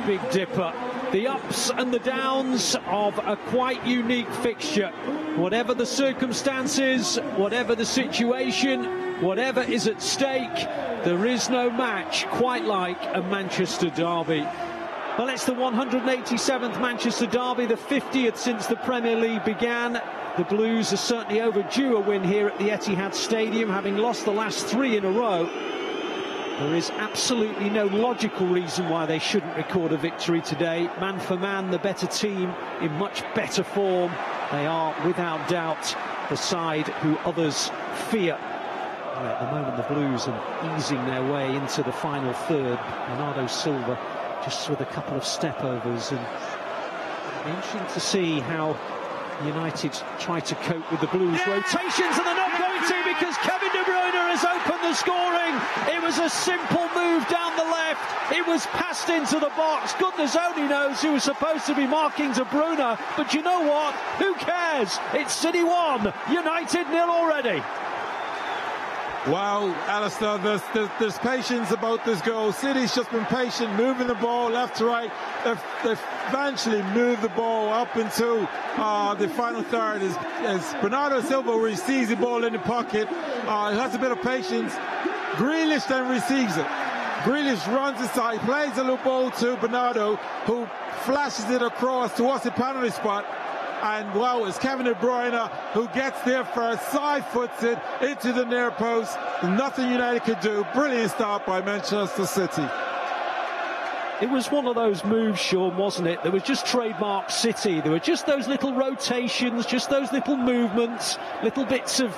Big Dipper. The ups and the downs of a quite unique fixture. Whatever the circumstances, whatever the situation, whatever is at stake, there is no match quite like a Manchester derby. Well, it's the 187th Manchester derby, the 50th since the Premier League began. The Blues are certainly overdue a win here at the Etihad Stadium, having lost the last 3 in a row. There is absolutely no logical reason why they shouldn't record a victory today. Man for man, the better team, in much better form. They are, without doubt, the side who others fear. Well, at the moment, the Blues are easing their way into the final third. Bernardo Silva just with a couple of step-overs. And it'll be interesting to see how United try to cope with the Blues rotations, and they're not going to, because Kevin De Bruyne has opened the scoring. It was a simple move down the left. It was passed into the box. Goodness only knows who was supposed to be marking De Bruyne, but you know what? Who cares? It's City 1, United 0 already. Wow, Alistair, there's patience about this goal. City's just been patient, moving the ball left to right. They've eventually moved the ball up into the final third as Bernardo Silva receives the ball in the pocket. He has a bit of patience. Grealish then receives it. Grealish runs aside, plays a little ball to Bernardo, who flashes it across towards the penalty spot. And wow, it's Kevin De Bruyne who gets there first, side foots it into the near post. Nothing United could do. Brilliant start by Manchester City. It was one of those moves, Sean, wasn't it? There was just trademark City. There were just those little rotations, just those little movements, little bits of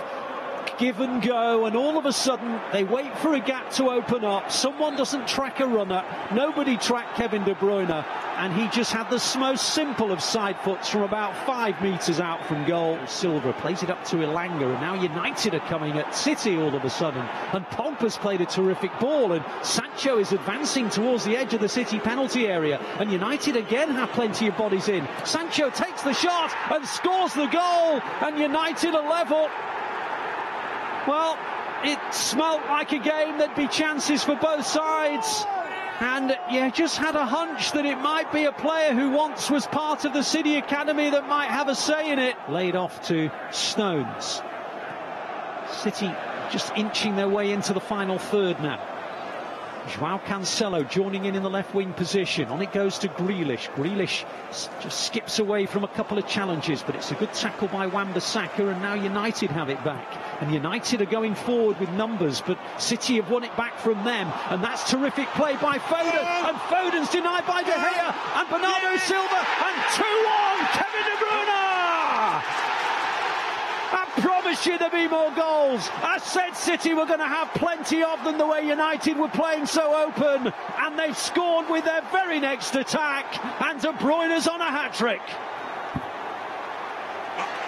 give and go, and all of a sudden they wait for a gap to open up. Someone doesn't track a runner. Nobody tracked Kevin De Bruyne, and he just had the most simple of side foots from about 5 metres out from goal. Silva plays it up to Elanga, and now United are coming at City all of a sudden, and Pogba's played a terrific ball, and Sancho is advancing towards the edge of the City penalty area, and United again have plenty of bodies in. Sancho takes the shot and scores the goal, and United are level. Well, it smelt like a game. There'd be chances for both sides. And you just had a hunch that it might be a player who once was part of the City Academy that might have a say in it. Laid off to Stones. City just inching their way into the final third now. Joao Cancelo joining in the left wing position. On it goes to Grealish. Grealish just skips away from a couple of challenges, but it's a good tackle by Wan-Bissaka, and now United have it back. And United are going forward with numbers, but City have won it back from them, and that's terrific play by Foden, and Foden's denied by De Gea, and Bernardo Silva, and 2-1, Kevin De Bruyne! I promise you there'll be more goals. I said City were going to have plenty of them, the way United were playing so open, and they've scored with their very next attack, and De Bruyne's on a hat-trick.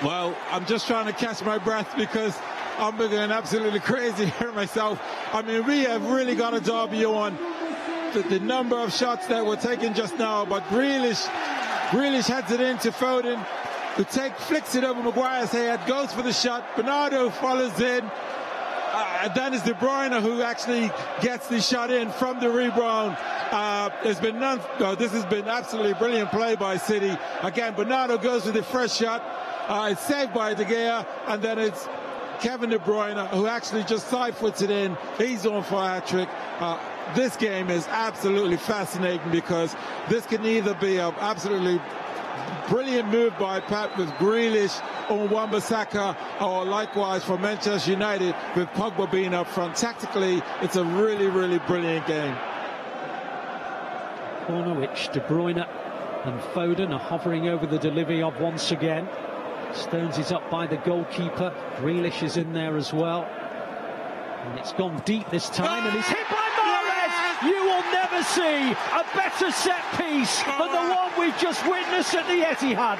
Well, I'm just trying to catch my breath because I'm going absolutely crazy here myself. I mean, we have really got a derby on the number of shots that were taken just now, but Grealish heads it into Foden, who flicks it over Maguire's head, goes for the shot. Bernardo follows in. And then it's De Bruyne who actually gets the shot in from the rebound. This has been absolutely brilliant play by City. Again, Bernardo goes with the first shot. It's saved by De Gea, and then it's Kevin De Bruyne who actually just side foots it in. He's on for a hat-trick. This game is absolutely fascinating because this can either be an absolutely brilliant move by Pep with Grealish on Wan-Bissaka, or likewise for Manchester United with Pogba being up front. Tactically, it's a really, really brilliant game. Corner which De Bruyne and Foden are hovering over the delivery of once again. Stones is up by the goalkeeper. Grealish is in there as well. And it's gone deep this time, and he's hit by Mahrez! You will never see a better set piece than the one we've just witnessed at the Etihad.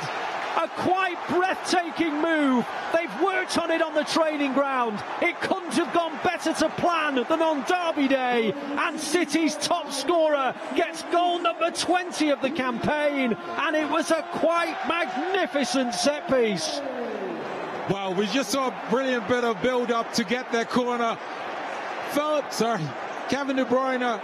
A quite breathtaking move. They've worked on it on the training ground. It couldn't have gone better to plan than on Derby Day. And City's top scorer gets goal number 20 of the campaign. And it was a quite magnificent set piece. Wow, we just saw a brilliant bit of build-up to get that corner. Kevin De Bruyne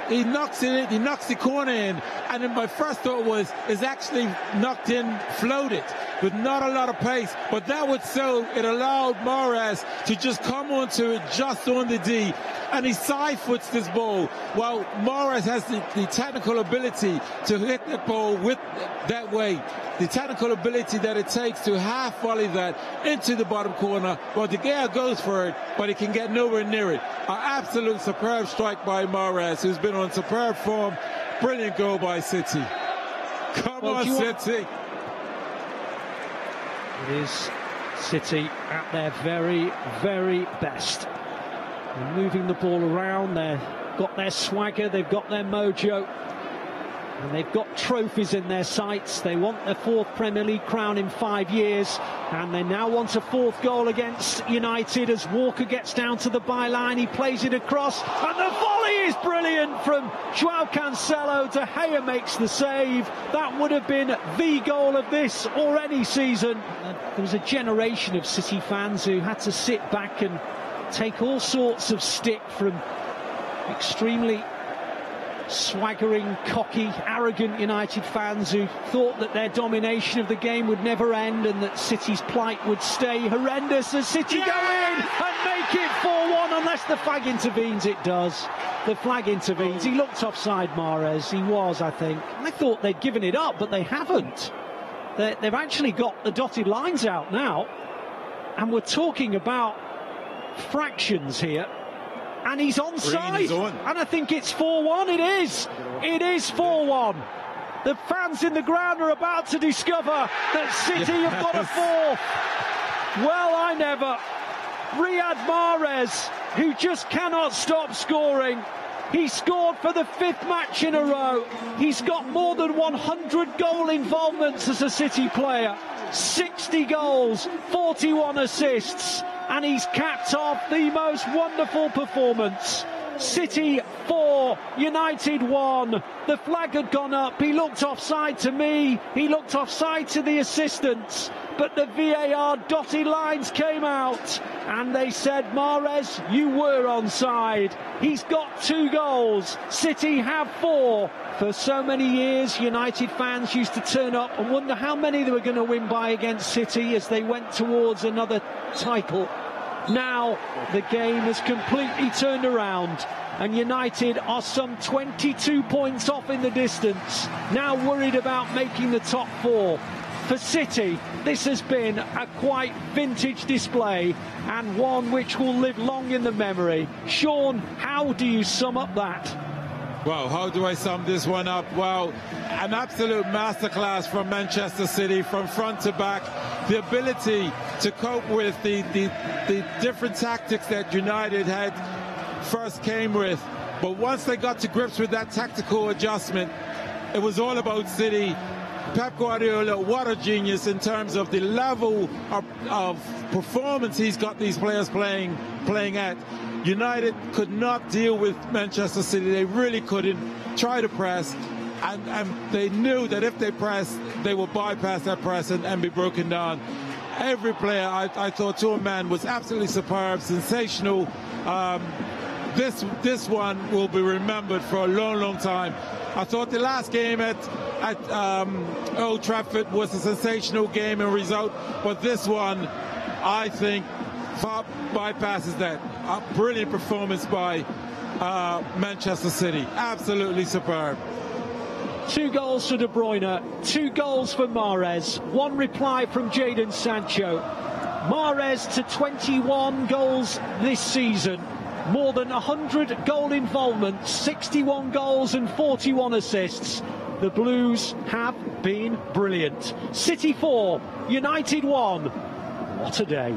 he knocks it in, he knocks the corner in, and then my first thought was, is actually knocked in, floated, with not a lot of pace, but that would so, it allowed Mahrez to just come onto it just on the D, and he side foots this ball. Well, Mahrez has the technical ability to hit that ball with that way, the technical ability that it takes to half volley that into the bottom corner. Well, De Gea goes for it, but he can get nowhere near it. An absolute superb strike by Mahrez, who's been on superb form. Brilliant goal by City. Come on, City. It is City at their very, very best. They're moving the ball around, they've got their swagger, they've got their mojo, and they've got trophies in their sights. They want their 4th Premier League crown in 5 years, and they now want a 4th goal against United as Walker gets down to the byline. He plays it across, and the volley is brilliant from Joao Cancelo. De Gea makes the save. That would have been the goal of this or any season. There was a generation of City fans who had to sit back and take all sorts of stick from extremely swaggering, cocky, arrogant United fans who thought that their domination of the game would never end and that City's plight would stay horrendous as City go in and make it 4-1. Unless the flag intervenes, it does. The flag intervenes. He looked offside, Mahrez. He was, I think. I thought they'd given it up, but they haven't. They've actually got the dotted lines out now, and we're talking about fractions here. And he's onside, and I think it's 4-1. It is. It is 4-1. The fans in the ground are about to discover that City have got a 4th. Well, I never. Riyad Mahrez, who just cannot stop scoring. He scored for the 5th match in a row. He's got more than 100 goal involvements as a City player. 60 goals, 41 assists. And he's capped off the most wonderful performance. City 4, United 1. The flag had gone up. He looked offside to me. He looked offside to the assistants. But the VAR dotted lines came out. And they said, Mahrez, you were onside. He's got 2 goals. City have 4. For so many years, United fans used to turn up and wonder how many they were going to win by against City as they went towards another title. Now the game has completely turned around, and United are some 22 points off in the distance, now worried about making the top 4. For City, this has been a quite vintage display, and one which will live long in the memory. Sean, how do you sum up that? Well, how do I sum this one up? Well, an absolute masterclass from Manchester City from front to back. The ability to cope with the different tactics that United had first came with. But once they got to grips with that tactical adjustment, it was all about City. Pep Guardiola, what a genius in terms of the level of performance he's got these players playing at. United could not deal with Manchester City. They really couldn't try to press, and they knew that if they pressed, they would bypass that press and be broken down. Every player, I thought, to a man, was absolutely superb, sensational. This one will be remembered for a long, long time. I thought the last game at Old Trafford was a sensational game and result, but this one, I think, far bypasses that. A brilliant performance by Manchester City. Absolutely superb. 2 goals for De Bruyne, 2 goals for Mahrez, 1 reply from Jadon Sancho. Mahrez to 21 goals this season. More than 100 goal involvements, 61 goals and 41 assists. The Blues have been brilliant. City 4, United 1. What a day.